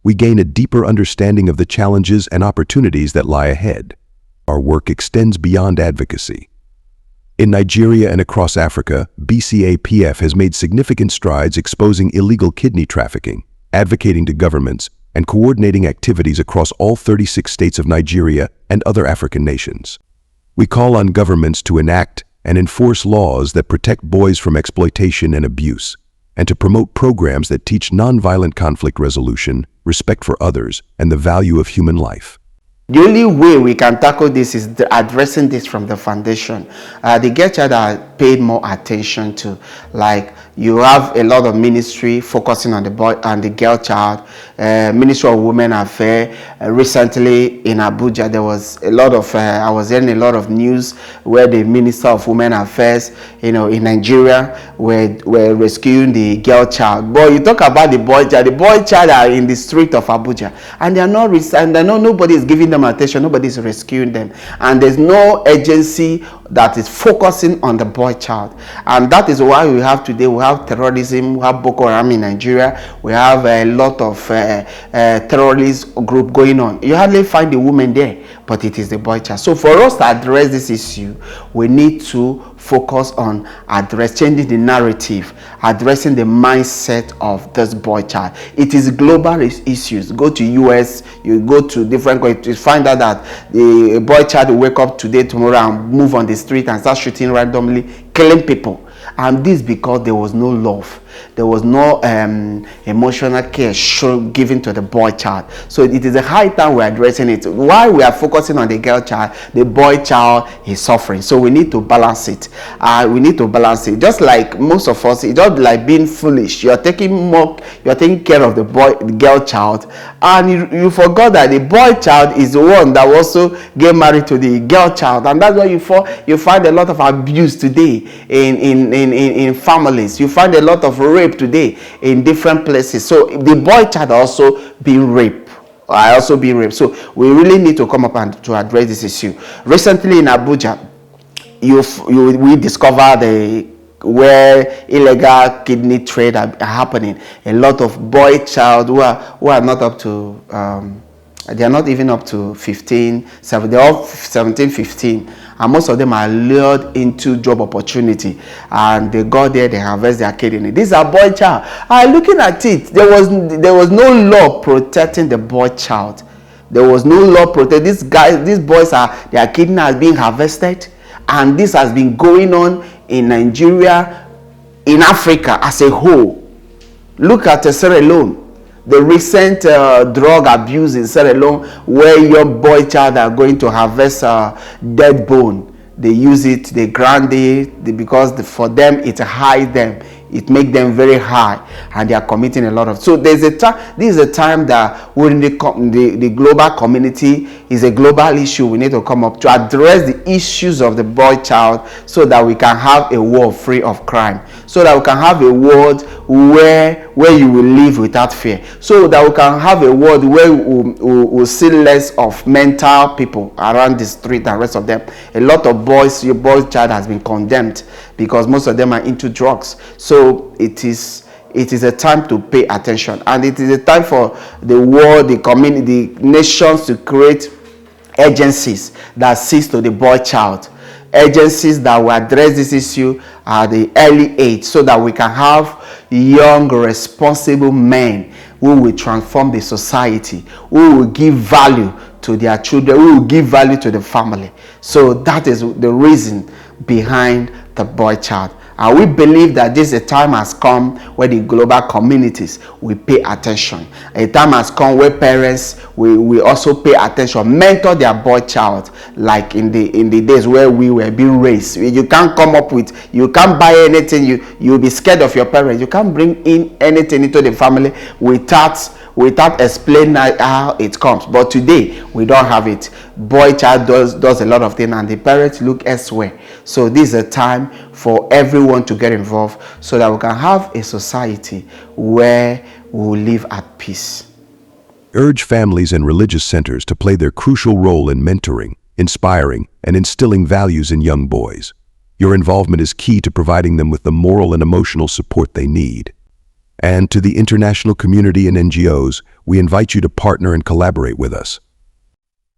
we gain a deeper understanding of the challenges and opportunities that lie ahead. Our work extends beyond advocacy. In Nigeria and across Africa, BCAPF has made significant strides exposing illegal kidney trafficking, advocating to governments, and coordinating activities across all 36 states of Nigeria and other African nations. We call on governments to enact and enforce laws that protect boys from exploitation and abuse, and to promote programs that teach nonviolent conflict resolution, respect for others, and the value of human life. The only way we can tackle this is addressing this from the foundation. The girl child are paid more attention to. Like, you have a lot of ministry focusing on the boy and the girl child. Ministry of Women Affairs. Recently in Abuja, there was a lot of I was hearing a lot of news where the Minister of Women Affairs, in Nigeria, were rescuing the girl child. But you talk about the boy child. The boy child are in the street of Abuja, and they are not. Nobody is giving them attention. Nobody is rescuing them, and there's no agency that is focusing on the boy child. And that is why we have today, we have terrorism, we have Boko Haram in Nigeria, we have a lot of terrorist group going on. You hardly find the woman there, but it is the boy child. So for us to address this issue, we need to focus on changing the narrative, addressing the mindset of this boy child. It is global issues. Go to US, you go to different countries, find out that the boy child will wake up today, tomorrow, and move on the street and start shooting randomly, killing people. And this because there was no love, there was no emotional care given to the boy child. So it is a high time we're addressing it. While we are focusing on the girl child, the boy child is suffering. So we need to balance it. We need to balance it. Just like most of us, it's just like being foolish. You're taking care of the girl child, and you forgot that the boy child is the one that also get married to the girl child, and that's why you find a lot of abuse today in families. You find a lot of rape today in different places. So the boy child also being raped. So we really need to come up and to address this issue. Recently in Abuja, we discovered where illegal kidney trade are happening. A lot of boy child who are not up to they are not even up to 15, 7, they're all 17, 15, and most of them are lured into job opportunity, and they go there, they harvest their kidney. These are boy child. Looking at it, there was no law protecting the boy child. There was no law protecting these boys. Their kidney are being harvested, and this has been going on in Nigeria, in Africa as a whole. Look at Sierra Leone. The recent drug abuse in Sierra Leone, where young boy child are going to harvest dead bone. They use it, they grind it, because for them it hides them. It makes them very high, and they are committing a lot of. So there's a time. This is a time that within the global community is a global issue. We need to come up to address the issues of the boy child, so that we can have a world free of crime, so that we can have a world where you will live without fear, so that we can have a world where we'll see less of mental people around the street and rest of them. A lot of your boy child has been condemned because most of them are into drugs. So it is a time to pay attention, and it is a time for the world, the community, the nations to create agencies that sees to the boy child, agencies that will address this issue at the early age, so that we can have young, responsible men who will transform the society, who will give value to their children, who will give value to the family. So that is the reason behind the boy child. And we believe that this time has come where the global communities will pay attention. A time has come where parents will also pay attention, mentor their boy child, like in the days where we were being raised. You can't you can't buy anything. You'll be scared of your parents. You can't bring in anything into the family without explaining how it comes. But today we don't have it. Boy child does a lot of things, and the parents look elsewhere. So this is a time for everyone to get involved, so that we can have a society where we will live at peace. Urge families and religious centers to play their crucial role in mentoring, inspiring, and instilling values in young boys. Your involvement is key to providing them with the moral and emotional support they need. And to the international community and NGOs, we invite you to partner and collaborate with us.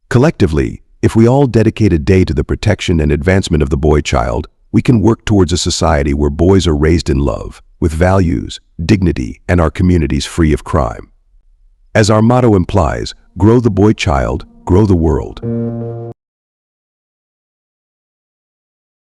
Collectively, if we all dedicate a day to the protection and advancement of the boy child, we can work towards a society where boys are raised in love, with values, dignity, and our communities free of crime. As our motto implies, grow the boy child, grow the world.